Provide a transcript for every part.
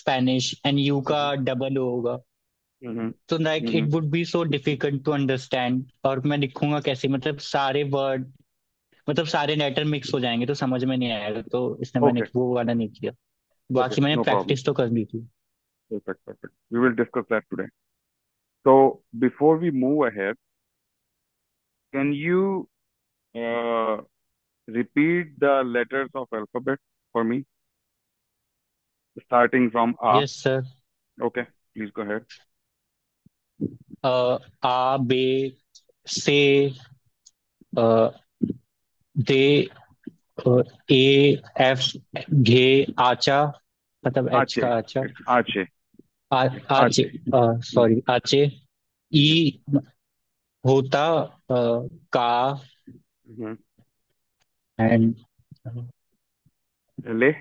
Spanish and you का हम्म double होगा। हम्म तो like it hmm would be so difficult to understand, और मैं लिखूंगा कैसे, मतलब सारे वर्ड, मतलब सारे लेटर मिक्स हो जाएंगे तो समझ में नहीं आएगा, तो इसलिए मैंने ओके वो वाला नहीं किया। ओके, बाकी मैंने नो प्रॉब्लम। प्रैक्टिस तो कर ली थी। Perfect perfect, we will discuss that today. So before we move ahead, can you uh, repeat the letters of alphabet for me, starting from A? Yes sir. Okay, please go ahead. आ, बे, से, दे, ए, F, घे, आचा, मतलब H Ache. का आचा, It's Ache. It's आचे, Ache. Hmm. Sorry आचे, ई, Mm-hmm. होता, का, Mm-hmm. And Le.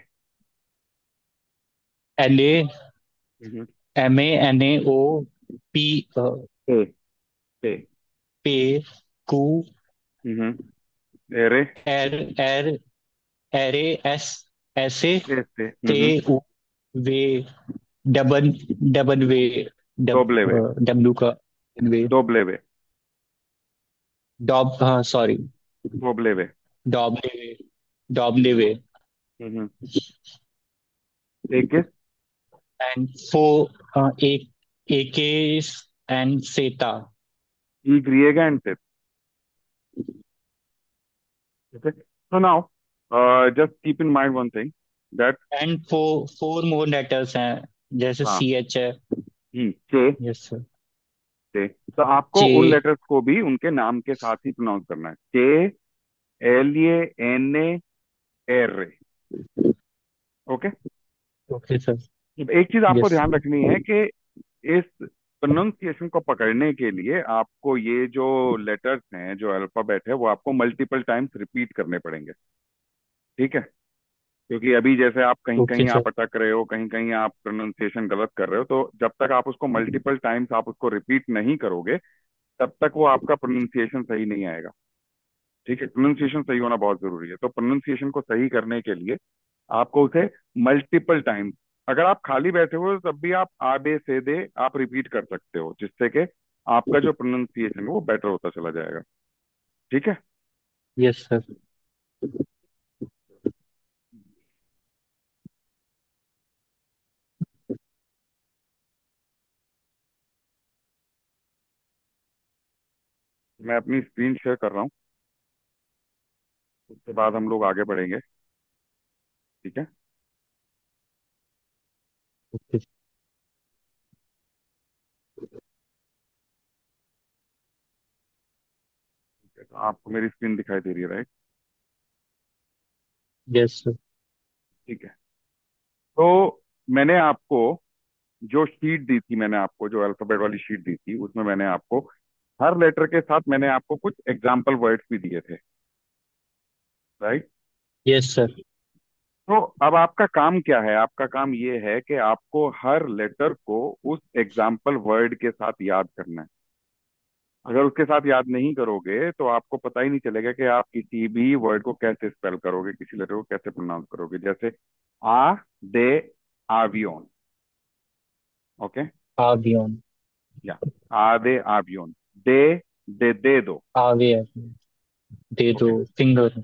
L A, Mm-hmm. M A, N A, O, P, A. A. पे, कू, Mm-hmm. Ere. एर, एर, एरे, एस, ऐसे, Este. ते, Mm-hmm. उ, वे, डबल, डबल वे, Doble. डब्ल्यू का वे, Doble. डॉब, हाँ सॉरी, Doble. डॉबले वे, डॉबले वे, Mm-hmm. Ekis. एंड फो, एक, एकेस एंड सेता, E. Griega and Tet. Okay. So now, just keep in mind one thing that and four more letters हैं, जैसे हाँ, सी एच है। Che. Yes sir. से तो आपको जे, उन लेटर्स को भी उनके नाम के साथ ही प्रोनाउंस करना है। के, एल, ए, एन, ए, एर। ओके। Okay sir. एक चीज आपको यस। ध्यान रखनी है कि इस प्रोनाउंसिएशन को पकड़ने के लिए आपको ये जो लेटर्स हैं, जो अल्फाबेट है, वो आपको मल्टीपल टाइम्स रिपीट करने पड़ेंगे। ठीक है? क्योंकि अभी जैसे आप कहीं ओके कहीं सर। आप अटक रहे हो, कहीं कहीं आप प्रोनाउंसिएशन गलत कर रहे हो, तो जब तक आप उसको मल्टीपल टाइम्स आप उसको रिपीट नहीं करोगे, तब तक वो आपका प्रोनाउंसिएशन सही नहीं आएगा। ठीक है? प्रोनाउंसिएशन सही होना बहुत जरूरी है। तो प्रोनाउंसिएशन को सही करने के लिए आपको उसे मल्टीपल टाइम, अगर आप खाली बैठे हो तब भी आप आ बे से दे आप रिपीट कर सकते हो, जिससे कि आपका जो प्रोनाउंसिएशन है वो बेटर होता चला जाएगा। ठीक है? Yes sir. मैं अपनी स्क्रीन शेयर कर रहा हूँ, उसके बाद हम लोग आगे बढ़ेंगे। ठीक है? ओके। तो आपको मेरी स्क्रीन दिखाई दे रही है, राइट? Yes sir. ठीक है। तो मैंने आपको जो शीट दी थी, मैंने आपको जो अल्फाबेट वाली शीट दी थी, उसमें मैंने आपको हर लेटर के साथ मैंने आपको कुछ एग्जाम्पल वर्ड्स भी दिए थे, राइट? Yes sir. तो अब आपका काम क्या है? आपका काम ये है कि आपको हर लेटर को उस एग्जाम्पल वर्ड के साथ याद करना है। अगर उसके साथ याद नहीं करोगे तो आपको पता ही नहीं चलेगा कि आप किसी भी वर्ड को कैसे स्पेल करोगे, किसी लेटर को कैसे प्रोनाउंस करोगे। जैसे आ, दे, आवियोन। ओके? आवियन। या आ, दे, आवियोन। दे दो। आवे, दे दो, ओके? फिंगर।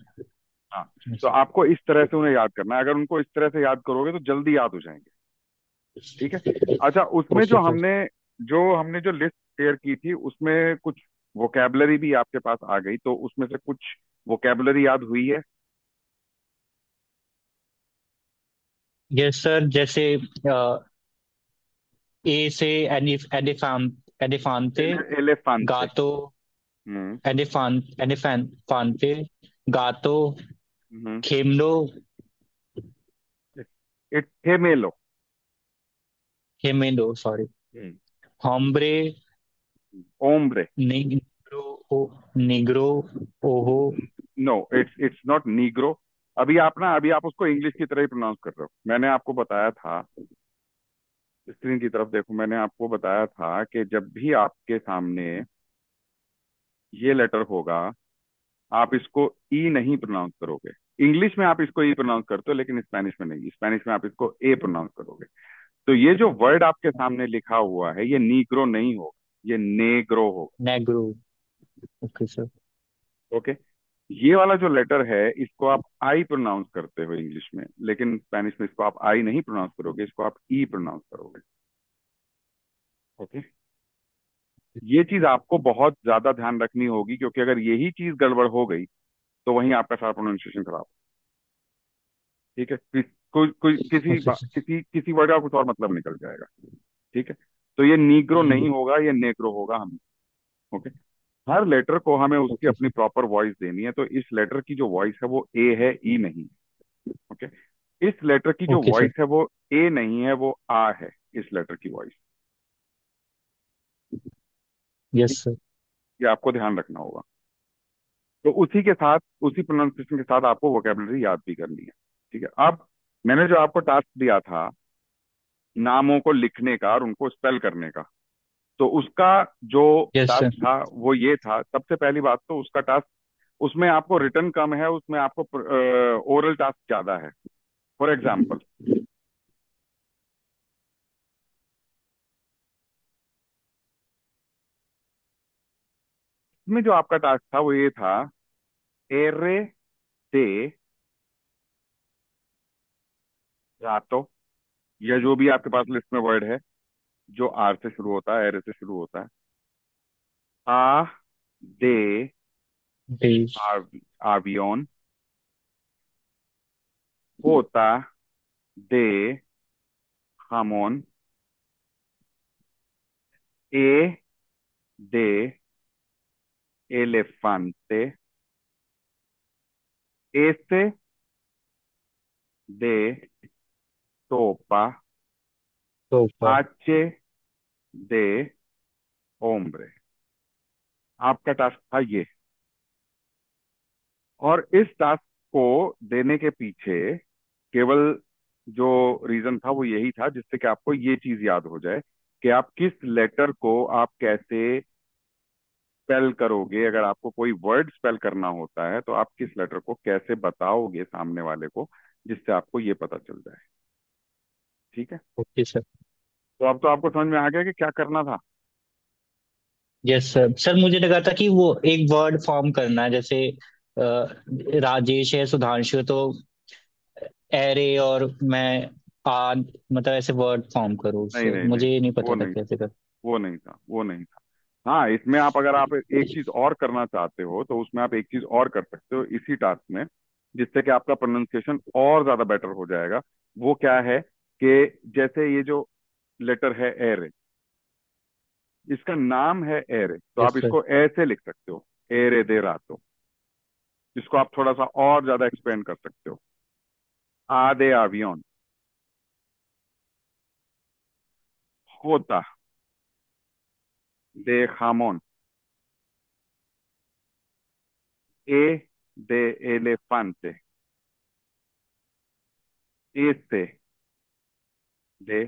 हाँ। तो आपको इस तरह से उन्हें याद करना है। अगर उनको इस तरह से याद करोगे तो जल्दी याद हो जाएंगे। ठीक है? अच्छा, उसमें ओके सर। जो हमने जो लिस्ट शेयर की थी, उसमें कुछ वोकेबलरी भी आपके पास आ गई, तो उसमें से कुछ वोकेबलरी याद हुई है? यस सर, जैसे ए से एलिफांते, एलेफांते। गातो, हम्म एलिफांते, गातो, हम्म खेमलो, इट्ठेमेलो। हेमेलो सॉरी, हम्म होम्ब्रे, ओम्ब्रे। निग्रो, निग्रो, ओहो। नो, इट्स नॉट नीग्रो। अभी आप उसको इंग्लिश की तरह ही प्रोनाउंस कर रहे हो। मैंने आपको बताया था, स्क्रीन की तरफ देखो, मैंने आपको बताया था कि जब भी आपके सामने ये लेटर होगा, आप इसको ई नहीं प्रोनाउंस करोगे। इंग्लिश में आप इसको ई प्रोनाउंस करते हो, लेकिन स्पेनिश में नहीं। स्पेनिश में आप इसको ए प्रोनाउंस करोगे। तो ये जो वर्ड आपके सामने लिखा हुआ है, ये नीग्रो नहीं होगा, ये नेग्रो होगा। नेग्रो। Okay sir. ओके। ये वाला जो लेटर है, इसको आप आई प्रोनाउंस करते हो इंग्लिश में, लेकिन स्पेनिश में इसको आप आई नहीं प्रोनाउंस करोगे, इसको आप ई प्रोनाउंस करोगे। ओके। ये चीज आपको बहुत ज्यादा ध्यान रखनी होगी, क्योंकि अगर यही चीज गड़बड़ हो गई तो वहीं आपका सारा प्रोनाउंसिएशन खराब। ठीक है। Okay sir. किसी किसी वर्ड का कुछ और मतलब निकल जाएगा। ठीक है। तो ये नीग्रो हम्म। नहीं होगा, ये नेग्रो होगा हम। ओके। हर लेटर को हमें उसकी ओके अपनी सर। प्रॉपर वॉइस देनी है, तो इस लेटर की जो वॉइस है वो ए है, ई नहीं। ओके। इस लेटर की जो ओके सर। वॉइस है वो ए नहीं है, वो आ है, इस लेटर की वॉइस। Yes sir. ये आपको ध्यान रखना होगा। तो उसी के साथ, उसी प्रोनाउंसिएशन के साथ आपको वोकेबलरी याद भी करनी है। ठीक है। अब मैंने जो आपको टास्क दिया था नामों को लिखने का और उनको स्पेल करने का, तो उसका जो यस टास्क सर। था वो ये था। सबसे पहली बात तो उसका टास्क, उसमें आपको रिटर्न कम है, उसमें आपको ओरल टास्क ज्यादा है। फॉर एग्जाम्पल, इसमें जो आपका टास्क था वो ये था, एरे से रातो, या जो भी आपके पास लिस्ट में वर्ड है जो आर से शुरू होता है, एरे से शुरू होता है। आ दे बेस। आवियोन, होता दे jamón, e de elefante, S de sopa, sofa. H de hombre। आपका टास्क था ये। और इस टास्क को देने के पीछे केवल जो रीजन था वो यही था, जिससे कि आपको ये चीज याद हो जाए कि आप किस लेटर को आप कैसे स्पेल करोगे। अगर आपको कोई वर्ड स्पेल करना होता है तो आप किस लेटर को कैसे बताओगे सामने वाले को, जिससे आपको ये पता चल जाए। ठीक है। Okay sir. तो अब तो आपको समझ में आ गया कि क्या करना था। Yes sir. सर मुझे लगा था कि वो एक वर्ड फॉर्म करना है, जैसे राजेश है, सुधांशु है, तो एरे और मैं आद, मतलब ऐसे वर्ड फॉर्म करूँ नहीं उससे, नहीं नहीं, मुझे ये नहीं वो पता था नहीं, कैसे कर। वो नहीं था, वो नहीं था। हाँ, इसमें आप, अगर आप एक चीज और करना चाहते हो तो उसमें आप एक चीज और कर सकते हो इसी टास्क में, जिससे कि आपका प्रोनाउंसिएशन और ज्यादा बेटर हो जाएगा। वो क्या है कि जैसे ये जो लेटर है एरे, इसका नाम है एरे, तो आप यस सर। इसको ऐसे लिख सकते हो, एरे दे रातो। इसको आप थोड़ा सा और ज्यादा एक्सपेंड कर सकते हो, आ दे आवियोन, होता de jamón, E de elefante, S de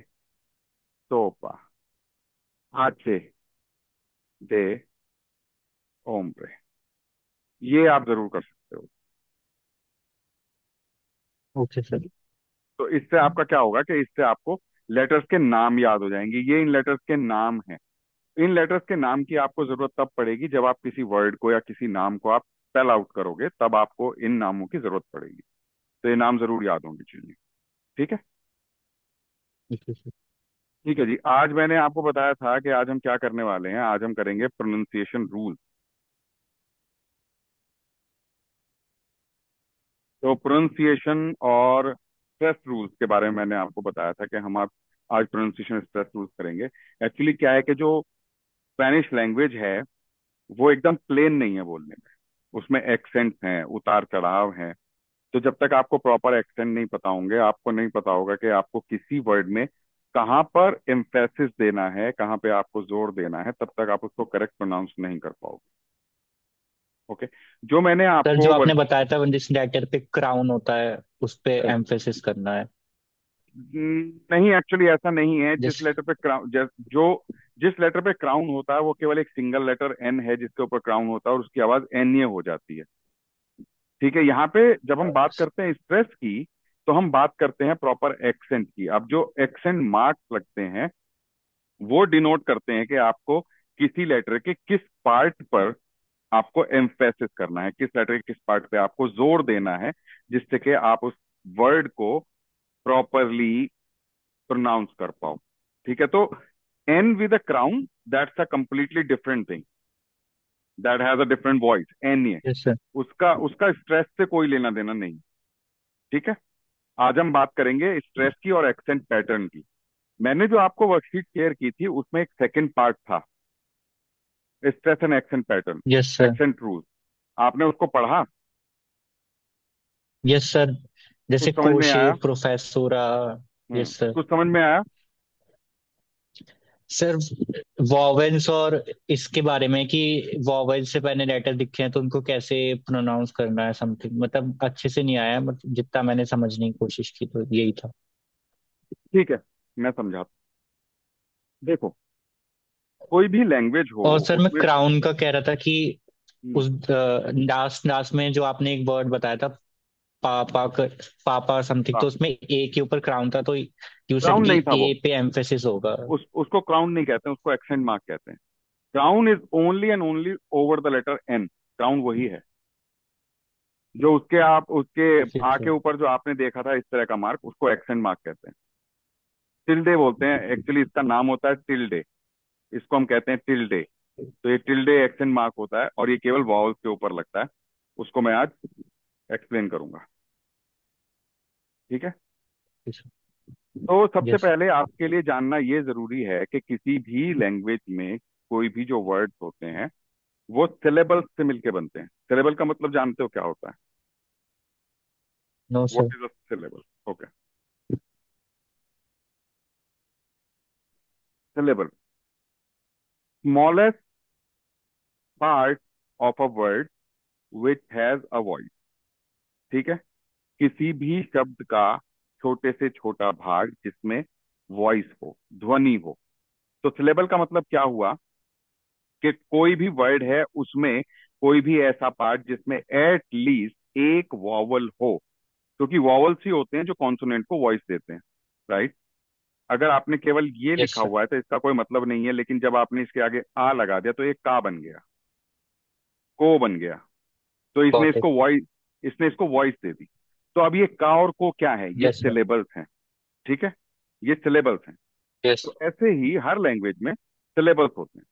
sopa, H de hombre। ये आप जरूर कर सकते हो। Okay sir. तो इससे आपका क्या होगा कि इससे आपको लेटर्स के नाम याद हो जाएंगे। ये इन लेटर्स के नाम हैं। इन लेटर्स के नाम की आपको जरूरत तब पड़ेगी जब आप किसी वर्ड को या किसी नाम को आप स्पेल आउट करोगे, तब आपको इन नामों की जरूरत पड़ेगी। तो ये नाम जरूर याद होंगे चाहिए। ठीक है। Okay sir. ठीक है जी। आज मैंने आपको बताया था कि आज हम क्या करने वाले हैं। आज हम करेंगे प्रोनाउंसिएशन रूल। तो प्रोनाउंसिएशन और स्ट्रेस रूल्स के बारे में मैंने आपको बताया था कि हम आप आज प्रोनाउंसिएशन स्ट्रेस रूल्स करेंगे। एक्चुअली क्या है कि जो स्पेनिश लैंग्वेज है वो एकदम प्लेन नहीं है बोलने में, उसमें एक्सेंट हैं, उतार चढ़ाव हैं। तो जब तक आपको प्रॉपर एक्सेंट नहीं पता होंगे, आपको नहीं पता होगा कि आपको किसी वर्ड में कहाँ पर एम्फेसिस देना है, कहाँ पे आपको जोर देना है, तब तक आप उसको करेक्ट प्रोनाउंस नहीं कर पाओगे। ओके। जो मैंने सर आपको जो आपने बताया था जिस लेटर पे क्राउन होता है उस पे एम्फेसिस करना है। नहीं, एक्चुअली ऐसा नहीं है। जिस जैसे। लेटर पे क्राउन, जो जिस लेटर पे क्राउन होता है वो केवल एक सिंगल लेटर एन है जिसके ऊपर क्राउन होता है, और उसकी आवाज एन ये हो जाती है। ठीक है। यहाँ पे जब हम बात करते हैं स्ट्रेस की, तो हम बात करते हैं प्रॉपर एक्सेंट की। अब जो एक्सेंट मार्क्स लगते हैं वो डिनोट करते हैं कि आपको किसी लेटर के किस पार्ट पर आपको एम्फेसिस करना है, किस लेटर के किस पार्ट पे आपको जोर देना है, जिससे कि आप उस वर्ड को प्रॉपरली प्रोनाउंस कर पाओ। ठीक है, तो N with a crown, that's a completely different thing, that has a different voice. N ये यस सर। उसका उसका स्ट्रेस से कोई लेना देना नहीं। ठीक है, आज हम बात करेंगे स्ट्रेस की और एक्सेंट पैटर्न की। मैंने जो आपको वर्कशीट शेयर की थी उसमें एक सेकंड पार्ट था, stress and accent pattern, yes sir. Accent rule. आपने उसको पढ़ा? Yes sir. कुछ जैसे समझ में कोशे आया? प्रोफेसोरा। Yes sir. कुछ समझ में आया? सर वॉवेल्स और इसके बारे में कि वॉवेल से पहले लेटर दिखे हैं तो उनको कैसे प्रोनाउंस करना है समथिंग, मतलब अच्छे से नहीं आया, मतलब जितना मैंने समझने की कोशिश की तो यही था। ठीक है, मैं समझाता देखो, कोई भी लैंग्वेज हो और सर मैं उसमें। क्राउन का कह रहा था कि हम्म, उस लास्ट लास्ट में जो आपने एक वर्ड बताया था, पापा पापा समथिंग, तो उसमें ए के ऊपर क्राउन था, तो यू सेड क्राउन कि नहीं था वो। ए पे एम्फेसिस होगा। उसको क्राउन नहीं कहते हैं, उसको एक्सेंट मार्क कहते हैं। Crown is only and only over the letter N. Crown वही है जो उसके आप उसके ओके आ के सर। ऊपर जो आपने देखा था इस तरह का मार्क, उसको एक्सेंट मार्क कहते हैं। टिल्डे बोलते हैं, एक्चुअली इसका नाम होता है टिल्डे। इसको हम कहते हैं टिल्डे। तो ये टिल्डे एक्सेंट मार्क होता है और ये केवल वावल्स के ऊपर लगता है। उसको मैं आज एक्सप्लेन करूंगा। ठीक है, तो सबसे यस। पहले आपके लिए जानना ये जरूरी है कि किसी भी लैंग्वेज में कोई भी जो वर्ड्स होते हैं वो सिलेबल से मिलके बनते हैं। सिलेबल का मतलब जानते हो क्या होता है? No sir. What is a syllable? Okay, syllable, smallest part of a word which has a voice. ठीक है, किसी भी शब्द का छोटे से छोटा भाग जिसमें वॉइस हो, ध्वनि हो। तो सिलेबल का मतलब क्या हुआ कि कोई भी वर्ड है उसमें कोई भी ऐसा पार्ट जिसमें एट लीस्ट एक वॉवल हो, क्योंकि वॉवल्स ही होते हैं जो कॉन्सोनेंट को वॉइस देते हैं। राइट? अगर आपने केवल ये यस लिखा सर। हुआ है तो इसका कोई मतलब नहीं है, लेकिन जब आपने इसके आगे आ लगा दिया तो एक का बन गया, को बन गया। तो गॉट इट। इसने इसको वॉइस दे दी। तो अब ये का और को क्या है? ये यस सर। सिलेबल्स हैं। ठीक है, ये सिलेबल्स हैं। यस। तो ऐसे ही हर लैंग्वेज में सिलेबल्स होते हैं।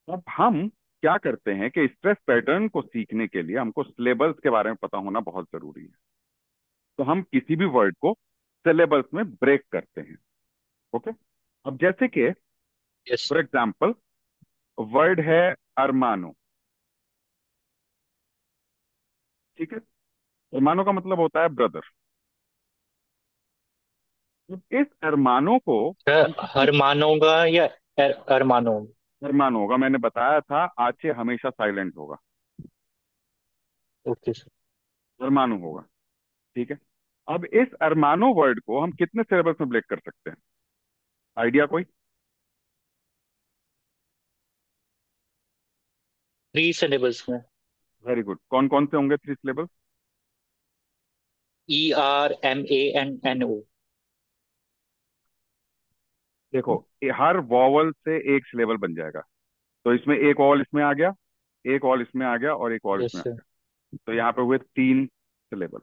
अब हम क्या करते हैं कि स्ट्रेस पैटर्न को सीखने के लिए हमको सिलेबल्स के बारे में पता होना बहुत जरूरी है। तो हम किसी भी वर्ड को सिलेबल्स में ब्रेक करते हैं। ओके, अब जैसे कि यस। फॉर एग्जाम्पल वर्ड है अरमानो। ठीक है, अरमानो का मतलब होता है ब्रदर। अब इस अरमानो को हम कितने। हरमानो होगा या अरमानो? अरमानो होगा, मैंने बताया था आचे हमेशा साइलेंट होगा। Okay sir. अरमानो होगा। ठीक है, अब इस अरमानो वर्ड को हम कितने सिलेबल्स में ब्रेक कर सकते हैं? आइडिया कोई? 3 syllables में। वेरी गुड, कौन कौन से होंगे 3 सिलेबल्स? ERMANNO। देखो, हर वॉवल से एक सिलेबल बन जाएगा। तो इसमें एक वॉवल इसमें आ गया, एक वॉवल इसमें आ गया और एक वॉवल यस इसमें आ सर। गया। तो यहाँ पे हुए 3 सिलेबल।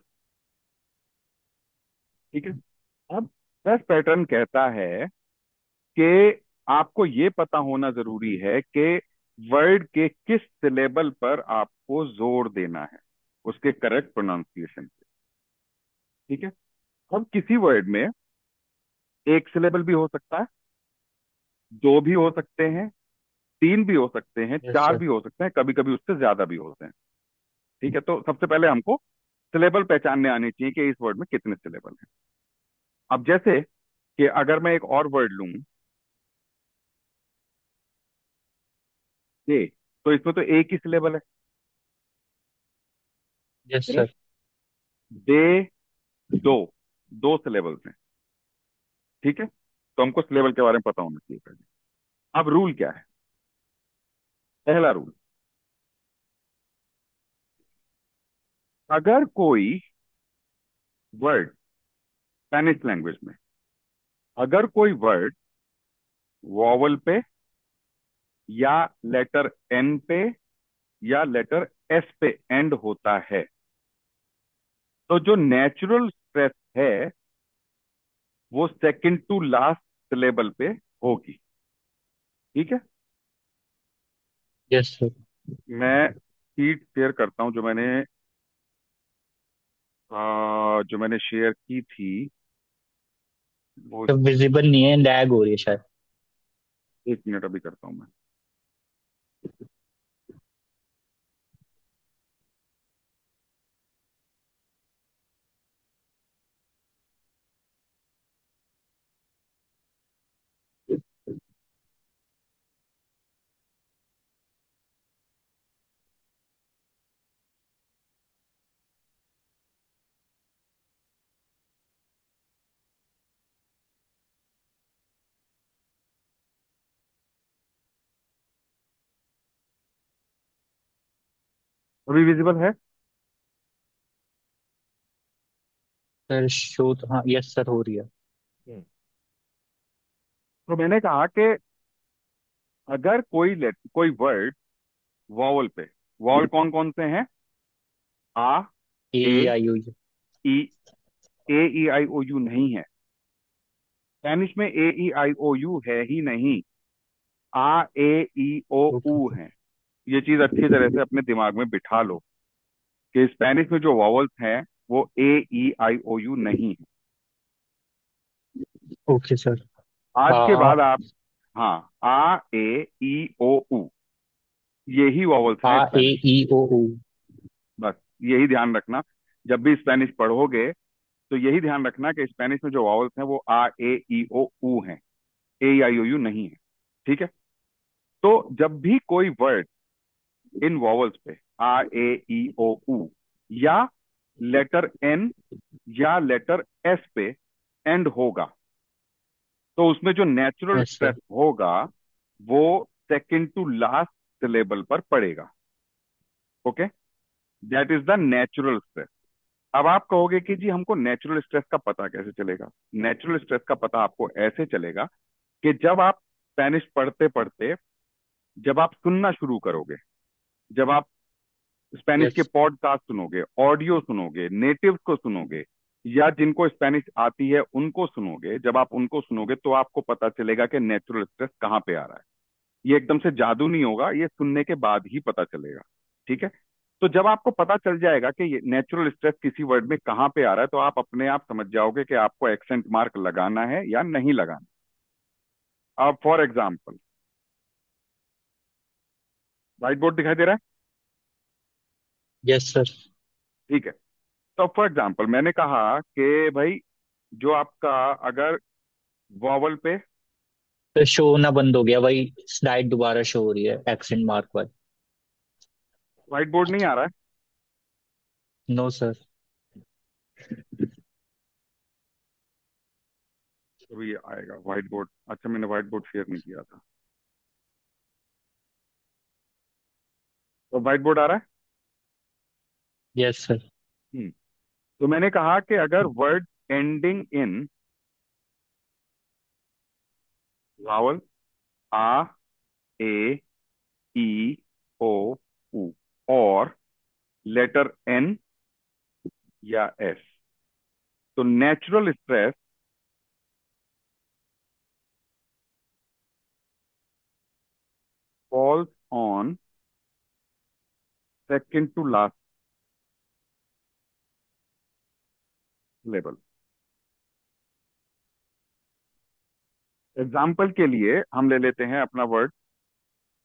ठीक है, अब दस पैटर्न कहता है कि आपको ये पता होना जरूरी है कि वर्ड के किस सिलेबल पर आपको जोर देना है उसके करेक्ट प्रोनाउंसिएशन पे। ठीक है, अब किसी वर्ड में एक सिलेबल भी हो सकता है, दो भी हो सकते हैं, तीन भी हो सकते हैं, यस चार सर। भी हो सकते हैं, कभी कभी उससे ज्यादा भी होते हैं। ठीक है, तो सबसे पहले हमको सिलेबल पहचानने आनी चाहिए कि इस वर्ड में कितने सिलेबल हैं। अब जैसे कि अगर मैं एक और वर्ड लूं, दे, तो इसमें तो एक ही सिलेबल है। यस सिर्फ सर। दे, दो, दो सिलेबल्स हैं। ठीक है, तो हमको सिलेबल के बारे में पता होना चाहिए पहले। अब रूल क्या है? पहला रूल, अगर कोई वर्ड स्पेनिश लैंग्वेज में अगर कोई वर्ड वॉवल पे या लेटर एन पे या लेटर एस पे एंड होता है, तो जो नेचुरल स्ट्रेस है वो सेकंड टू लास्ट सिलेबल पे होगी। ठीक है। Yes sir. मैं शीट शेयर करता हूं जो मैंने शेयर की थी वो। तो विजिबल नहीं है, लैग हो रही है शायद। 1 मिनट अभी करता हूं मैं। अभी विजिबल है? सर शो तो हाँ, यस सर, हो रही है। तो मैंने कहा कि अगर कोई वर्ड वॉवल पे, वॉवल कौन कौन से हैं? आ, ए ए, ई आई ओ you. E, A E I O you नहीं है। स्पेनिश में ए ई आई ओ यू है ही नहीं। आ, ए, ई, ओ, ओके ऊ सर। है। ये चीज अच्छी तरह से अपने दिमाग में बिठा लो कि स्पेनिश में जो वॉवल्स हैं वो ए ई आई ओ यू नहीं है। Okay sir. आज के आ बाद आप, हाँ, आ, ए, ई, ओ, ऊ, यही वॉवल्स आ हैं ए स्पेनिश। ई ओ ऊ। बस यही ध्यान रखना। जब भी स्पेनिश पढ़ोगे तो यही ध्यान रखना कि स्पेनिश में जो वॉवल्स हैं वो आ, ए, ई, ओ, ऊ हैं। ए आई ओ यू नहीं है। ठीक है। तो जब भी कोई वर्ड इन वॉवल्स पे आ, ए, ई, ओ, ऊ या लेटर एन या लेटर एस पे एंड होगा, तो उसमें जो नेचुरल यस स्ट्रेस सर। होगा वो सेकंड टू लास्ट सिलेबल पर पड़ेगा। Okay. That is the natural stress. अब आप कहोगे कि जी हमको नेचुरल स्ट्रेस का पता कैसे चलेगा? नेचुरल स्ट्रेस का पता आपको ऐसे चलेगा कि जब आप स्पेनिश पढ़ते पढ़ते, जब आप सुनना शुरू करोगे, जब आप स्पेनिश के यस। पॉडकास्ट सुनोगे, ऑडियो सुनोगे, नेटिव्स को सुनोगे या जिनको स्पेनिश आती है उनको सुनोगे, जब आप उनको सुनोगे तो आपको पता चलेगा कि नेचुरल स्ट्रेस कहाँ पे आ रहा है। ये एकदम से जादू नहीं होगा, ये सुनने के बाद ही पता चलेगा। ठीक है। तो जब आपको पता चल जाएगा कि ये नेचुरल स्ट्रेस किसी वर्ड में कहाँ पे आ रहा है, तो आप अपने आप समझ जाओगे कि आपको एक्सेंट मार्क लगाना है या नहीं लगाना। अब फॉर एग्जाम्पल, व्हाइट बोर्ड दिखाई दे रहा है? Yes sir. ठीक है। तो फॉर एग्जाम्पल मैंने कहा कि भाई जो आपका अगर वॉवल पे, तो शो होना बंद हो गया, वही स्लाइड दोबारा शो हो रही है एक्सेंट मार्क वाली। व्हाइट बोर्ड नहीं आ रहा है? No sir. तो ये आएगा व्हाइट बोर्ड। अच्छा, मैंने व्हाइट बोर्ड शेयर नहीं किया था। तो व्हाइट बोर्ड आ रहा है? Yes sir. तो मैंने कहा कि अगर वर्ड एंडिंग इन वावल आ, ए, ई, ओ, ऊ और लेटर एन या एस, तो natural stress falls on second to last level. Example के लिए हम ले लेते हैं अपना वर्ड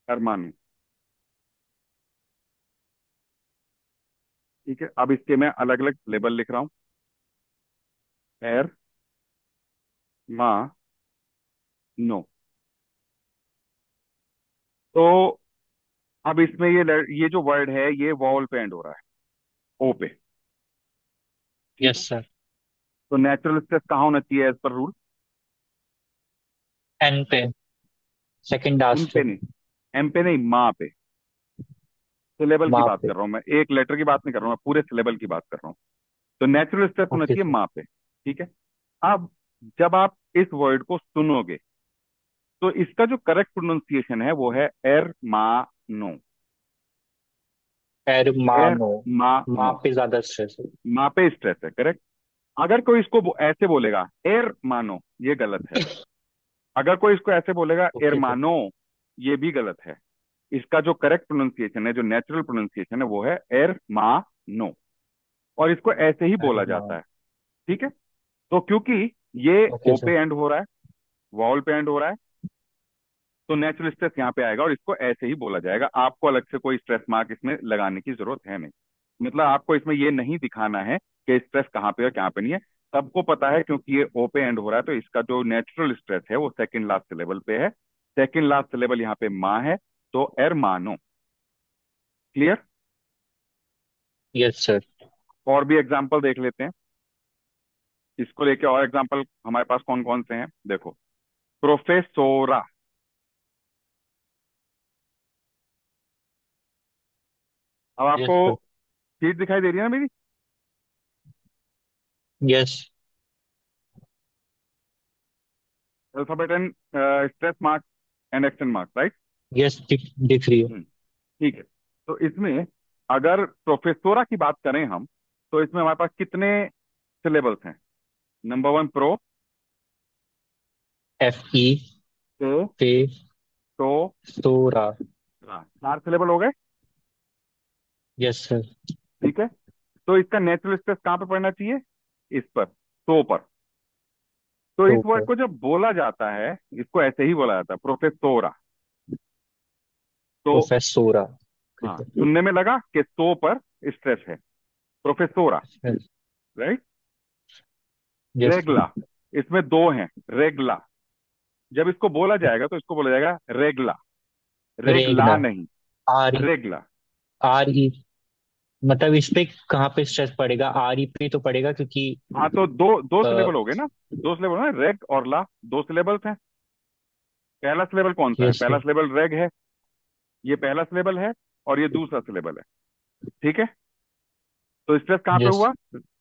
अरमानू। ठीक है। अब इसके मैं अलग अलग लेबल लिख रहा हूं। एर, मा, नो। तो अब इसमें ये जो वर्ड है ये वॉवल पे एंड हो रहा है, ओ पे। ठीक है। Yes sir. तो नेचुरल स्ट्रेस कहाँ होना चाहिए एज पर रूल? एन पे, सेकंड एम लास्ट पे पे। नहीं, एम पे नहीं, मा पे। सिलेबल की वहां बात पे। कर रहा हूं मैं, एक लेटर की बात नहीं कर रहा हूं मैं, पूरे सिलेबल की बात कर रहा हूं। तो नेचुरल स्ट्रेस होना ओके चाहिए सर। मा पे। ठीक है। अब जब आप इस वर्ड को सुनोगे तो इसका जो करेक्ट प्रोनाउंसिएशन है वो है एरमानो। एरमानो। माँ एरमानो। पे ज्यादा स्ट्रेस है। माँ पे स्ट्रेस है, करेक्ट। अगर कोई इसको ऐसे बोलेगा एरमानो, ये गलत है। अगर कोई इसको ऐसे बोलेगा ओके सर। एरमानो, ये भी गलत है। इसका जो करेक्ट प्रोनाउंसिएशन है, जो नेचुरल प्रोनाउंसिएशन है, वो है एरमानो। और इसको ऐसे ही बोला जाता एरमान। है। ठीक है। तो क्योंकि ये ओके ओ सर। पे एंड हो रहा है, वॉवल पे एंड हो रहा है, तो नेचुरल स्ट्रेस यहाँ पे आएगा और इसको ऐसे ही बोला जाएगा। आपको अलग से कोई स्ट्रेस मार्क इसमें लगाने की जरूरत है नहीं। मतलब आपको इसमें ये नहीं दिखाना है कि स्ट्रेस कहाँ पे और कहाँ पे नहीं है। सबको पता है, क्योंकि ये ओ पे एंड हो रहा है, तो इसका जो नेचुरल स्ट्रेस है वो सेकंड लास्ट सिलेबल पे है। सेकंड लास्ट सिलेबल यहाँ पे माँ है, तो एरमानो। क्लियर। Yes sir. और भी एग्जाम्पल देख लेते हैं इसको लेके। और एग्जाम्पल हमारे पास कौन कौन से हैं, देखो। प्रोफेसोरा। अब यस आपको सर। सीट दिखाई दे रही है ना मेरी? Yes. Alphabet and stress mark and action mark, right. Yes, दिख रही है। ठीक है। तो इसमें अगर प्रोफेसोरा की बात करें हम, तो इसमें हमारे पास कितने सिलेबल्स हैं? नंबर वन प्रो, FE पे, पे तो, सोरा। रा, 4 सिलेबल हो गए। Yes sir. ठीक है। तो इसका नेचुरल स्ट्रेस कहाँ पे पड़ना चाहिए? इस पर, तो पर। तो इस वर्ड सुपर। को जब बोला जाता है, इसको ऐसे ही बोला जाता है, प्रोफेसोरा। तो प्रोफेसोरा। हाँ, सुनने में लगा कि तो पर स्ट्रेस है, प्रोफेसोरा, राइट। यस। रेगला, इसमें दो हैं, रेगला। जब इसको बोला जाएगा तो इसको बोला जाएगा रेगला, रेगला रेगना। नहीं, RE। रेगला। RE। मतलब इस पे कहाँ पे स्ट्रेस पड़ेगा? RE पे तो पड़ेगा क्योंकि हाँ, तो दो दो सिलेबल हो गए ना। दो सिलेबल है, रेग और ला, दो सिलेबल्स हैं। पहला सिलेबल कौन सा है? यस पहला सर। सिलेबल रेग है, ये पहला सिलेबल है, और ये दूसरा सिलेबल है। ठीक है। तो स्ट्रेस कहाँ पे यस। हुआ?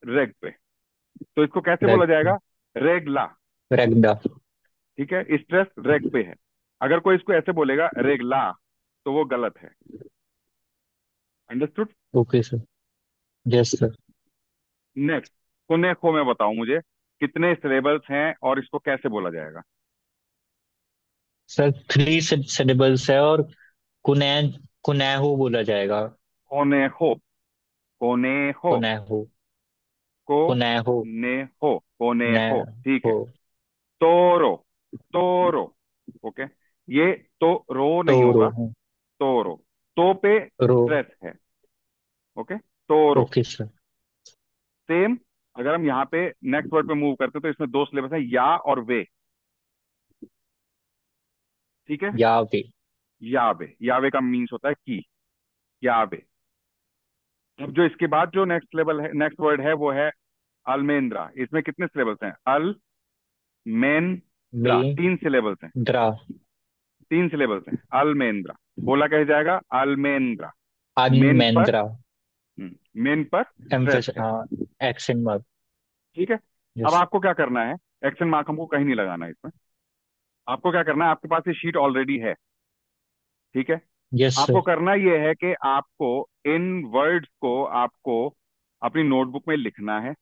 रेग पे। तो इसको कैसे बोला रेग। जाएगा? रेगला। रेगडा। ठीक है, स्ट्रेस रेग पे है। अगर कोई इसको ऐसे बोलेगा रेगला, तो वो गलत है। Understood. Okay sir. Yes sir. Next, कुनेखो में बताओ मुझे कितने सिलेबल्स हैं और इसको कैसे बोला जाएगा? सर 3 सिलेबल्स है और कुनैन कुनैहो बोला जाएगा। कोनेहो, कोनेहो, कुनैहो। को, कुनैहो। ने हो, कोनेहो, ठीक कुनैहो। है। तोरो, तोरो, ओके। ये तो रो नहीं टोरो। होगा, तोरो। तो पे रो। स्ट्रेस है, ओके, तोरो। Okay sir. सेम। अगर हम यहाँ पे नेक्स्ट वर्ड पे मूव करते हैं, तो इसमें दो सिलेबस है, या और वे। ठीक है। यावे। यावे, यावे का मीन्स होता है की, यावे। अब जो इसके बाद जो नेक्स्ट लेवल है, नेक्स्ट वर्ड है, वो है अल्मेंद्रा। इसमें कितने सिलेबल्स हैं? अल, मेंद्रा, में 3 सिलेबल्स हैं। द्रा। 3 सिलेबल्स हैं, अल्मेंद्रा। बोला कैसे जाएगा? अल्मेंद्रा। मेन पर, अनमेंद्रा। मेन पर स्ट्रेस एम्फेस है। हाँ। Action mark. ठीक है। अब यस। आपको क्या करना है? एक्शन मार्क हमको कहीं नहीं लगाना है इसमें। आपको क्या करना है? आपके पास ये शीट ऑलरेडी है, ठीक है। यस आपको सर। करना यह है कि आपको इन वर्ड्स को आपको अपनी नोटबुक में लिखना है।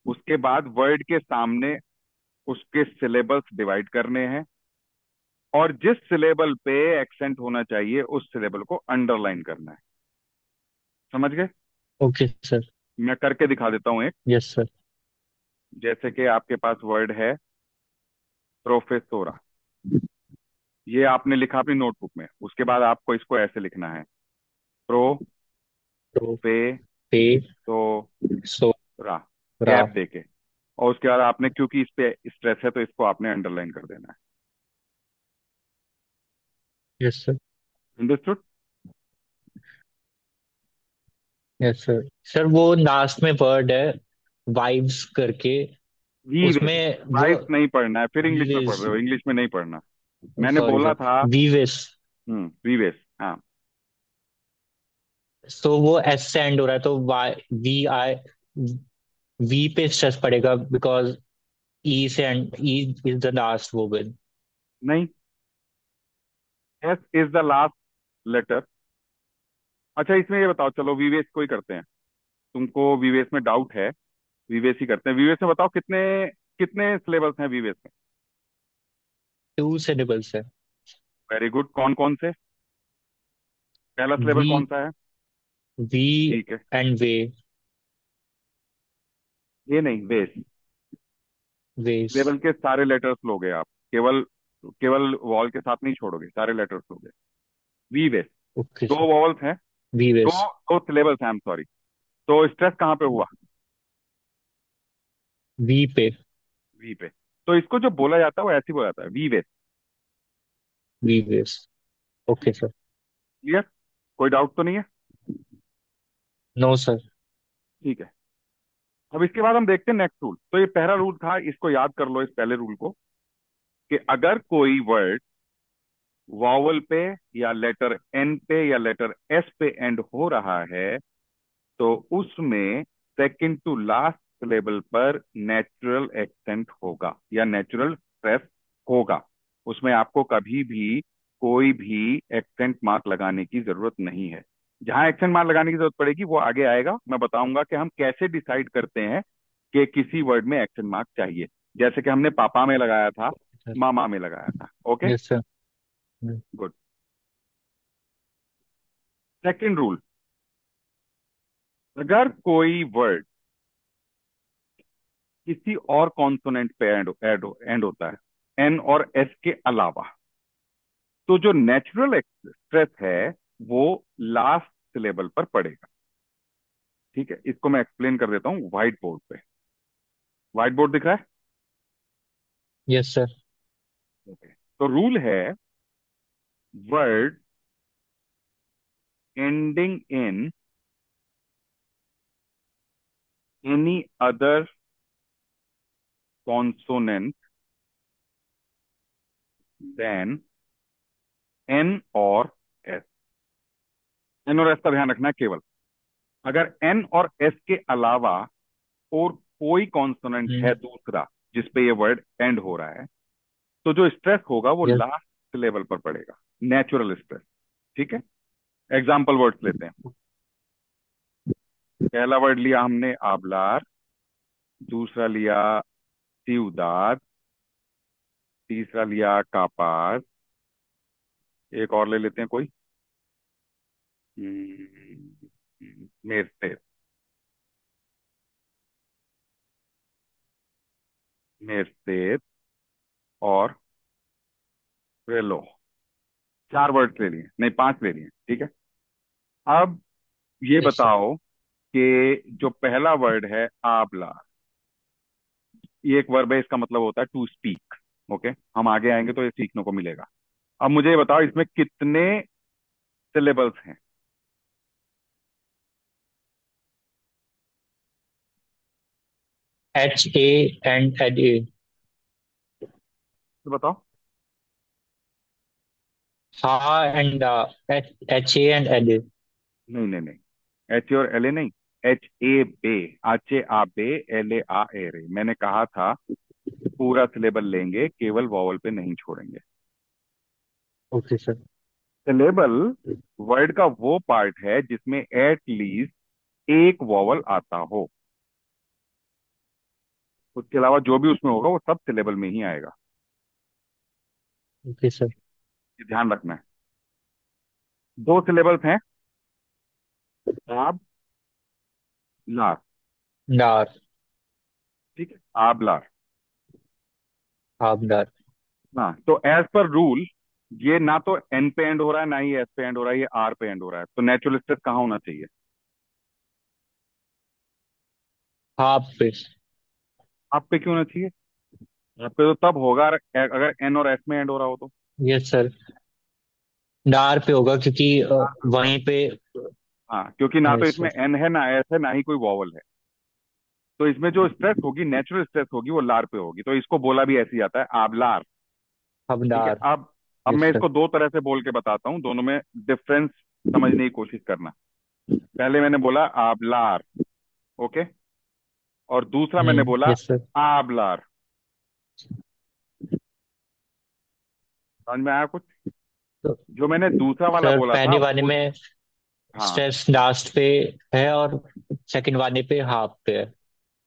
उसके बाद वर्ड के सामने उसके सिलेबल्स डिवाइड करने हैं, और जिस सिलेबल पे एक्सेंट होना चाहिए उस सिलेबल को अंडरलाइन करना है। समझ गए? Okay sir. मैं करके दिखा देता हूं एक। Yes sir. जैसे कि आपके पास वर्ड है प्रोफेसोरा, ये आपने लिखा अपनी नोटबुक में। उसके बाद आपको इसको ऐसे लिखना है, प्रो, तो पे, पे तो, सो रा, रा। गैप देके। और उसके बाद आपने, क्योंकि इस पे स्ट्रेस है, तो इसको आपने अंडरलाइन कर देना यस सर। है। अंडरस्टूड। Yes sir. सर वो लास्ट में वर्ड है वाइब्स करके। वीवेस, उसमें वो वाइब्स नहीं पढ़ना है, फिर इंग्लिश में पढ़ वीवेस। रहे हो, इंग्लिश में नहीं पढ़ना। मैंने सॉरी बोला सर। था। वीवेस। वीवेस, हाँ। तो वो एस से एंड हो रहा है तो वाई वी आई वी पे स्ट्रेस पड़ेगा बिकॉज ई से end, E is the last vowel. नहीं, S is the last letter. अच्छा, इसमें ये बताओ, चलो विवेश को ही करते हैं। तुमको विवेश में डाउट है, विवेश ही करते हैं। विवेश में बताओ कितने कितने सिलेबस हैं विवेश में? 2 सिलेबल्स है। Very good. कौन कौन से? पहला सिलेबस वी, कौन सा है? वी ठीक है। एंड वे। ये नहीं, वेस। वेस। सिलेबस के सारे लेटर्स लोगे आप, केवल केवल वॉल के साथ नहीं छोड़ोगे, सारे लेटर्स लोगे। वी वेस। ओके दो सर। वॉवल्स हैं। वी दो वेस। दो सिलेबस हैं, आई एम सॉरी। तो स्ट्रेस कहाँ पे हुआ? वी पे। वी पे। तो इसको जो बोला जाता है वो ऐसे ही बोला जाता है, वी वेस। वी वेस। Okay sir. क्लियर? कोई डाउट तो नहीं है? No sir. ठीक है। अब इसके बाद हम देखते हैं नेक्स्ट रूल। तो ये पहला रूल था, इसको याद कर लो, इस पहले रूल को, कि अगर कोई वर्ड वॉवल पे या लेटर एन पे या लेटर एस पे एंड हो रहा है, तो उसमें सेकंड टू लास्ट सिलेबल पर नेचुरल एक्सेंट होगा या नेचुरल स्ट्रेस होगा। उसमें आपको कभी भी कोई भी एक्सेंट मार्क लगाने की जरूरत नहीं है। जहां एक्सेंट मार्क लगाने की जरूरत पड़ेगी वो आगे आएगा, मैं बताऊंगा कि हम कैसे डिसाइड करते हैं कि किसी वर्ड में एक्सेंट मार्क चाहिए। जैसे कि हमने पापा में लगाया था, सर। मामा में लगाया था। Okay, yes sir. Good. Second rule, अगर कोई वर्ड किसी और कॉन्सोनेंट पे एंड होता है, एन और एस के अलावा, तो जो नेचुरल स्ट्रेस है वो लास्ट सिलेबल पर पड़ेगा। ठीक है, इसको मैं एक्सप्लेन कर देता हूँ व्हाइट बोर्ड पे। व्हाइट बोर्ड दिख रहा है? Yes sir. ओके। तो रूल है, word ending in any other consonant then N और एस। एन और एस का ध्यान रखना है केवल। अगर एन और एस के अलावा और कोई कॉन्सोनेंट है दूसरा जिसपे ये वर्ड एंड हो रहा है, तो जो स्ट्रेस होगा वो यस। लास्ट लेवल पर पड़ेगा, नेचुरल स्ट्रेस। ठीक है, एग्जाम्पल वर्ड्स लेते हैं। पहला वर्ड लिया हमने आबलार, दूसरा लिया सिउदाद, तीसरा लिया कापास। एक और ले लेते हैं कोई, मेरसेर। मेरसेर और रेलो। चार वर्ड्स ले लिए, नहीं पांच ले लिए, ठीक है। अब ये यस सर। बताओ कि जो पहला वर्ड है आबला, ये एक वर्ब है, इसका मतलब होता है टू स्पीक। ओके, हम आगे आएंगे तो ये सीखने को मिलेगा। अब मुझे ये बताओ इसमें कितने सिलेबल्स हैं? एच ए एंड एड ए। तो बताओ। हा एंड, एच ए एंड एड ए। नहीं नहीं नहीं, एच ए और एल ए नहीं, एच ए बे, आचे आ बे, एल ए आ ए रे। मैंने कहा था पूरा सिलेबल लेंगे, केवल वॉवल पे नहीं छोड़ेंगे। Okay sir. सिलेबल वर्ड का वो पार्ट है जिसमें एट लीस्ट एक वॉवल आता हो। उसके अलावा जो भी उसमें होगा वो सब सिलेबल में ही आएगा। Okay sir. ये ध्यान रखना है। दो सिलेबल्स हैं, आब लार। डार। ठीक है, आब लार। हाफ डार। हाँ, तो एज पर रूल ये ना तो एन पे एंड हो रहा है, ना ही एस पे एंड हो रहा है, ये आर पे एंड हो रहा है। तो नेचुरल स्ट्रेस कहाँ होना चाहिए? हाफ पे। आप पे क्यों होना चाहिए? आप पे तो तब होगा अगर एन और एस में एंड हो रहा हो तो। Yes sir. डार पे होगा क्योंकि आर पे होगा। वहीं पे। हाँ, क्योंकि ना तो यस इसमें सर। एन है, ना एस है, ना ही कोई वॉवल है। तो इसमें जो स्ट्रेस होगी, नेचुरल स्ट्रेस होगी, वो लार पे होगी। तो इसको बोला भी ऐसे ही जाता है, आबलार। हाफ ठीक है। डार। अब यस मैं सर। इसको दो तरह से बोल के बताता हूँ, दोनों में डिफरेंस समझने की कोशिश करना। पहले मैंने बोला आबलार, ओके, और दूसरा मैंने बोला यस सर। आबलार। समझ में आया कुछ? तो जो मैंने दूसरा वाला सर बोला था पहले वाले उस, में हाँ स्ट्रेस लास्ट पे है और सेकंड वाले पे हाफ पे है।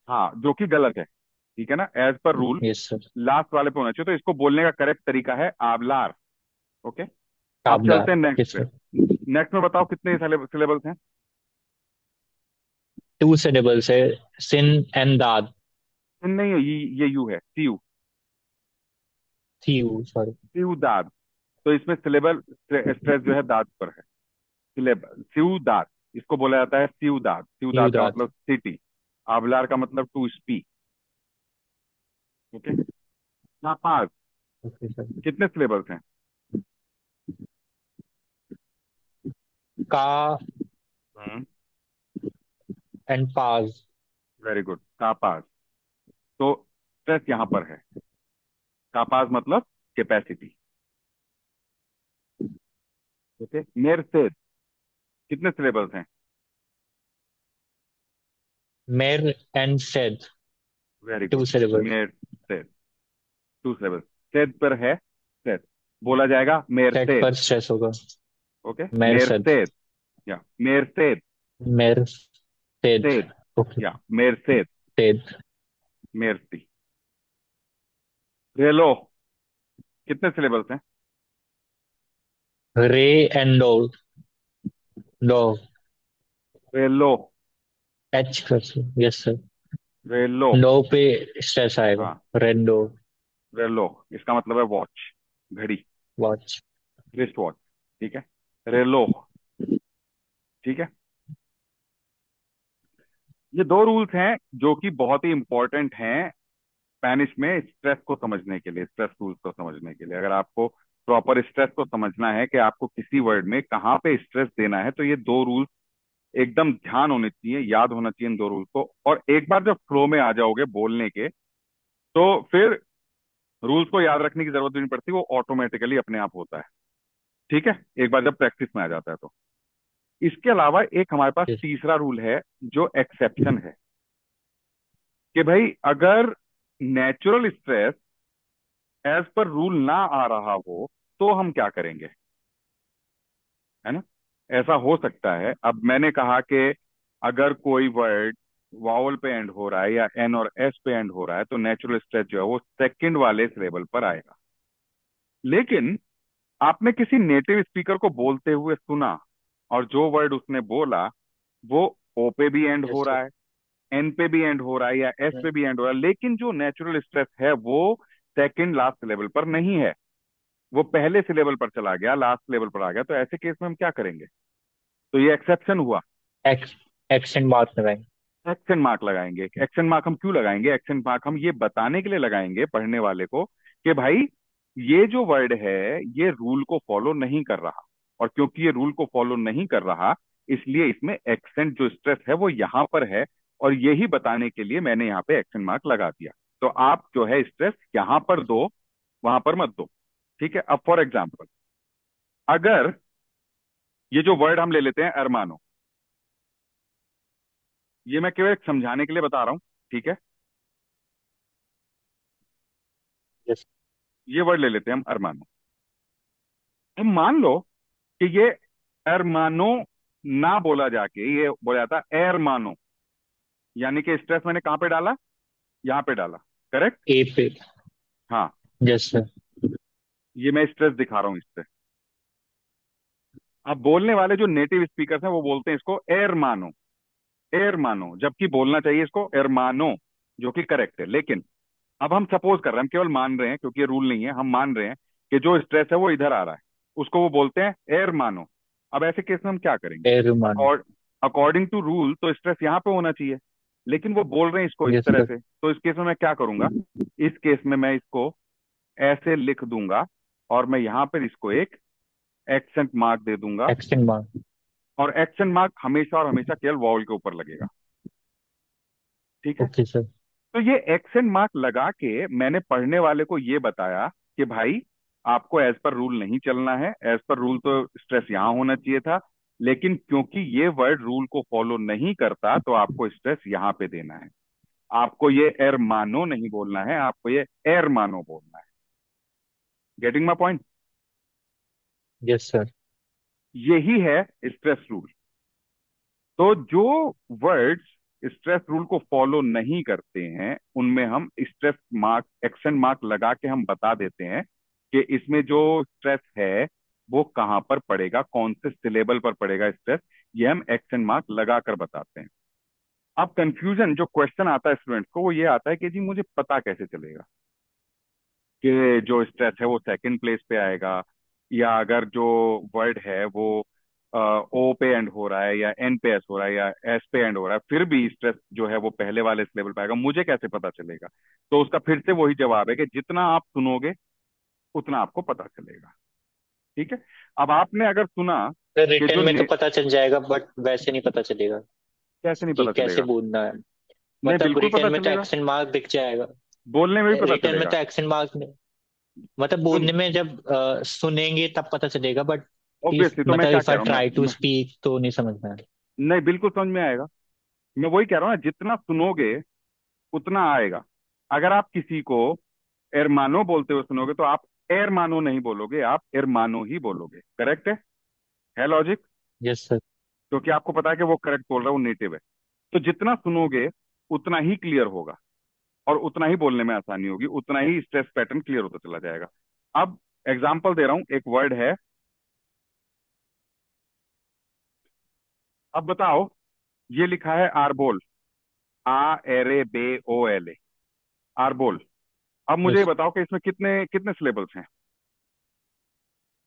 हाँ, जो कि गलत है। ठीक है ना, as per rule yes sir. Last वाले पे होना चाहिए, तो इसको बोलने का करेक्ट तरीका है आबलार। ओके। अब काबला। चलते हैं नेक्स्ट यस पे। सर। नेक्स्ट में बताओ कितने सिलेबल्स हैं? टू सिलेबल्स है। सिन एंड दाद। नहीं है, ये यू है, सीयू। थी सॉरी। सीयू दाद। तो इसमें सिलेबल स्ट्रेस जो है दाद पर है। सिलेबल सीयू दाद, इसको बोला जाता है सीयू दाद। सीयू यू दाद का दाद। मतलब सिटी, आबलार का मतलब टू स्पीक। ओके। नापास, ओके सर। कितने सिलेबल्स हैं? का हम्म। एंड पास। वेरी गुड, कापास। तो स्ट्रेस यहां पर है। कापास मतलब कैपेसिटी। ओके। मेर से कितने सिलेबल्स हैं? Mare and said. Very two good. Syllables. Mare से, टू सिलेबल्स। सेद पर है, सेद बोला जाएगा मेर सेट सेद। पर स्ट्रेस होगा। ओके। मेर मेर सेड। सेद, या मेर सेद। मेर सेड। सेद, ओके। या मेर सेद। सेड। मेरसी। रेलो, कितने सिलेबल्स हैं? रे एंड लो। लो। रेलो। एच कर। Yes sir. रेलो। लो पे स्ट्रेस आएगा। हाँ, रेंडो। रेलो इसका मतलब है वॉच, घड़ी, वॉच। Wrist watch. ठीक है। रेलो। ठीक है। ये दो रूल्स हैं जो कि बहुत ही इंपॉर्टेंट हैं स्पेनिश में स्ट्रेस को समझने के लिए, स्ट्रेस रूल्स को समझने के लिए। अगर आपको प्रॉपर स्ट्रेस को समझना है कि आपको किसी वर्ड में कहाँ पे स्ट्रेस देना है, तो ये दो रूल्स एकदम ध्यान होने चाहिए, याद होना चाहिए इन दो रूल्स को। और एक बार जब फ्लो में आ जाओगे बोलने के, तो फिर रूल्स को याद रखने की जरूरत भी नहीं पड़ती, वो ऑटोमेटिकली अपने आप होता है। ठीक है, एक बार जब प्रैक्टिस में आ जाता है तो। इसके अलावा एक हमारे पास तीसरा रूल है जो एक्सेप्शन है, कि भाई अगर natural stress as per rule ना आ रहा हो तो हम क्या करेंगे, है ना? ऐसा हो सकता है। अब मैंने कहा कि अगर कोई वर्ड वावल पे एंड हो रहा है या एन और एस पे एंड हो रहा है तो नेचुरल स्ट्रेस जो है वो सेकंड वाले सिलेबल पर आएगा। लेकिन आपने किसी नेटिव स्पीकर को बोलते हुए सुना, और जो वर्ड उसने बोला वो ओ पे भी एंड हो यस रहा सर। है, एन पे भी एंड हो रहा है, या एस पे भी एंड हो रहा है, लेकिन जो नेचुरल स्ट्रेस है वो सेकंड लास्ट सिलेबल पर नहीं है, वो पहले सिलेबल पर चला गया, लास्ट सिलेबल पर आ गया। तो ऐसे केस में हम क्या करेंगे? तो ये एक्सेप्शन हुआ। एक्स एक्सेंट मार्क लगाएंगे। एक्शन मार्क लगाएंगे। एक्शन मार्क हम क्यों लगाएंगे? एक्शन मार्क हम ये बताने के लिए लगाएंगे पढ़ने वाले को कि भाई ये जो वर्ड है ये रूल को फॉलो नहीं कर रहा, और क्योंकि ये रूल को फॉलो नहीं कर रहा इसलिए इसमें एक्सेंट जो स्ट्रेस है वो यहां पर है, और यही बताने के लिए मैंने यहाँ पे एक्शन मार्क लगा दिया। तो आप जो है स्ट्रेस यहां पर दो, वहां पर मत दो। ठीक है। अब फॉर एग्जाम्पल, अगर ये जो वर्ड हम ले लेते हैं अरमानो, ये मैं केवल एक समझाने के लिए बता रहा हूं। ठीक है। यस। ये वर्ड ले लेते हैं हम अरमानो। हम मान लो कि ये एरमानो ना बोला जाके ये बोला जाता एरमानो, यानी कि स्ट्रेस मैंने कहां पे डाला? यहां पे डाला। करेक्ट। ए पे। हाँ। Yes sir. ये मैं स्ट्रेस दिखा रहा हूं इस पे। अब बोलने वाले जो नेटिव स्पीकर हैं वो बोलते हैं इसको एरमानो, एरमानो, जबकि बोलना चाहिए इसको एरमानो, जो कि करेक्ट है। लेकिन अब हम सपोज कर रहे हैं, हम केवल मान रहे हैं क्योंकि ये रूल नहीं है, हम मान रहे हैं कि जो स्ट्रेस है वो इधर आ रहा है, उसको वो बोलते हैं एरमानो। अब ऐसे केस में हम क्या करेंगे? एरुमान। अकॉर्डिंग टू रूल तो स्ट्रेस यहाँ पे होना चाहिए, लेकिन वो बोल रहे हैं इसको इस यस तरह सर। से, तो इस केस में मैं क्या करूंगा? इस केस में मैं इसको ऐसे लिख दूंगा, और मैं यहां पर इसको एक एक्सेंट मार्क दे दूंगा। Accent mark. और एक्सेंट मार्क हमेशा और हमेशा केवल वॉवल के ऊपर लगेगा। ठीक है। Okay sir. तो ये एक्सेंट मार्क लगा के मैंने पढ़ने वाले को ये बताया कि भाई आपको एज पर रूल नहीं चलना है, एज पर रूल तो स्ट्रेस यहां होना चाहिए था, लेकिन क्योंकि ये वर्ड रूल को फॉलो नहीं करता तो आपको स्ट्रेस यहां पे देना है। आपको ये एर मानो नहीं बोलना है, आपको ये एर मानो बोलना है। Getting my point? Yes sir. यही है स्ट्रेस रूल। तो जो वर्ड्स स्ट्रेस रूल को फॉलो नहीं करते हैं उनमें हम स्ट्रेस मार्क, एक्शन मार्क लगा के हम बता देते हैं कि इसमें जो स्ट्रेस है वो कहाँ पर पड़ेगा, कौन से सिलेबल पर पड़ेगा स्ट्रेस, ये हम एक्शन मार्क लगा कर बताते हैं। अब कंफ्यूजन जो क्वेश्चन आता है स्टूडेंट्स को वो ये आता है कि जी मुझे पता कैसे चलेगा कि जो स्ट्रेस है वो सेकंड प्लेस पे आएगा, या अगर जो वर्ड है वो ओ पे एंड हो रहा है या एन पे एस हो रहा है या एस पे एंड हो रहा है, फिर भी स्ट्रेस जो है वो पहले वाले इस लेवल पे आएगा, मुझे कैसे पता चलेगा? तो उसका फिर से वही जवाब है कि जितना आप सुनोगे उतना आपको पता चलेगा। ठीक है। अब आपने अगर सुना सर कि रिटर्न जो में तो पता चल जाएगा बट वैसे नहीं पता चलेगा कैसे नहीं कि पता कैसे चलेगा? बोलना है। नहीं, मतलब बिल्कुल रिटर्न पता में तो चलेगा, एक्शन मार्क दिख जाएगा। बोलने में भी पता रिटर्न में चलेगा। तो एक्शन मार्क, मतलब सुन, बोलने में जब सुनेंगे तब पता चलेगा, बट इफ ऑब्वियसली तो मैं मतलब क्या इफ कह आई रहा हूँ, ट्राई टू स्पीक तो नहीं समझ में आया। नहीं बिल्कुल समझ में आएगा। मैं वही कह रहा हूँ ना, जितना सुनोगे उतना आएगा। अगर आप किसी को एरमानो बोलते हुए सुनोगे तो आप एरमानो नहीं बोलोगे, आप एरमानो ही बोलोगे। करेक्ट है लॉजिक? Yes sir. क्योंकि आपको पता है कि वो करेक्ट बोल रहा है, वो नेटिव है। तो जितना सुनोगे उतना ही क्लियर होगा, और उतना ही बोलने में आसानी होगी, उतना ही स्ट्रेस पैटर्न क्लियर होता चला जाएगा। अब एग्जाम्पल दे रहा हूं, एक वर्ड है। अब बताओ, ये लिखा है आरबोल, आ array bay O L A, आरबोल। अब मुझे ये यस। बताओ कि इसमें कितने कितने सिलेबल्स हैं?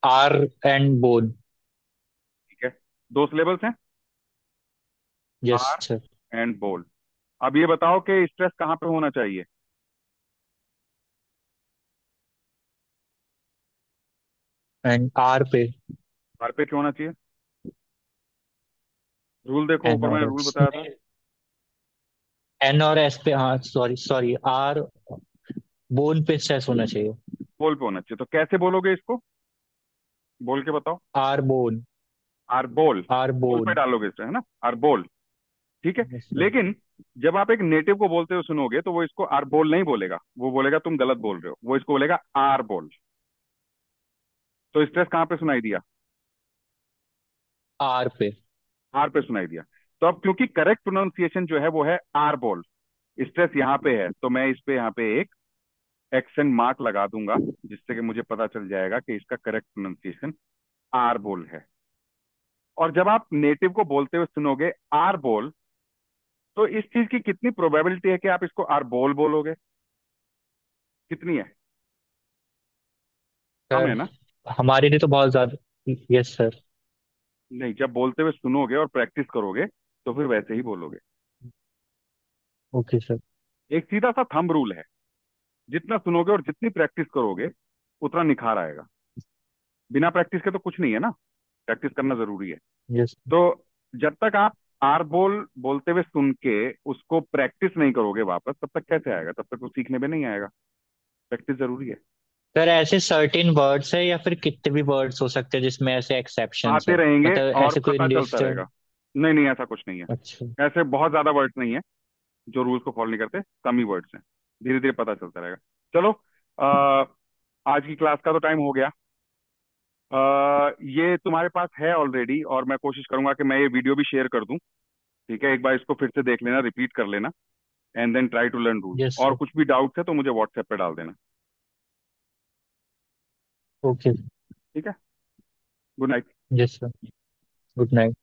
R and bone. ठीक है, दो सिलेबल्स हैं, यस आर सर। एंड बोल। अब ये बताओ कि स्ट्रेस कहाँ पे होना चाहिए? एंड आर पे। आर पे क्यों होना चाहिए? रूल देखो, एन ऊपर और मैंने रूल एस। बताया था। एन और एस पे, हाँ सॉरी सॉरी, आर बोन पे स्ट्रेस होना चाहिए। बोल पे होना चाहिए, तो कैसे बोलोगे इसको? बोल के बताओ। R bone. आर बोल, आर बोल पे बोन। डालोगे इसे, है ना, आर बोल। ठीक है। Yes sir. लेकिन जब आप एक नेटिव को बोलते हुए सुनोगे तो वो इसको आर बोल नहीं बोलेगा, वो बोलेगा तुम गलत बोल रहे हो, वो इसको बोलेगा आर बोल। तो स्ट्रेस कहाँ पे सुनाई दिया? आर पे। आर पे सुनाई दिया। तो अब क्योंकि करेक्ट प्रोनाउंसिएशन जो है वो है आर बोल, स्ट्रेस यहाँ पे है, तो मैं इस पे यहाँ पे एक एक्शन मार्क लगा दूंगा, जिससे कि मुझे पता चल जाएगा कि इसका करेक्ट प्रोनाउंसिएशन आर बोल है। और जब आप नेटिव को बोलते हुए सुनोगे आर बोल, तो इस चीज की कितनी प्रोबेबिलिटी है कि आप इसको आर बोल बोलोगे? कितनी है? कम है सर ना? हमारे लिए तो बहुत ज्यादा। Yes sir. नहीं, जब बोलते हुए सुनोगे और प्रैक्टिस करोगे तो फिर वैसे ही बोलोगे। Okay sir. एक सीधा सा थंब रूल है, जितना सुनोगे और जितनी प्रैक्टिस करोगे उतना निखार आएगा। बिना प्रैक्टिस के तो कुछ नहीं है ना, प्रैक्टिस करना जरूरी है। यस। तो जब तक आप आर बोल बोलते हुए सुन के उसको प्रैक्टिस नहीं करोगे वापस, तब तक कैसे आएगा? तब तक वो सीखने में नहीं आएगा। प्रैक्टिस जरूरी है। सर ऐसे सर्टेन वर्ड्स है या फिर कितने भी वर्ड्स हो सकते हैं जिसमें ऐसे एक्सेप्शंस आते है, रहेंगे मतलब और ऐसे कोई पता चलता लिस्ट? रहेगा। नहीं नहीं, ऐसा कुछ नहीं है। अच्छा। ऐसे बहुत ज्यादा वर्ड्स नहीं है जो रूल्स को फॉलो नहीं करते, कम ही वर्ड्स हैं। धीरे धीरे पता चलता रहेगा। चलो, आ, आज की क्लास का तो टाइम हो गया। ये तुम्हारे पास है ऑलरेडी, और मैं कोशिश करूंगा कि मैं ये वीडियो भी शेयर कर दूं। ठीक है, एक बार इसको फिर से देख लेना, रिपीट कर लेना, and then try to learn rules. Yes और सर। कुछ भी डाउट्स है तो मुझे व्हाट्सएप पे डाल देना। ओके। ठीक है। Good night. Yes sir. Good night.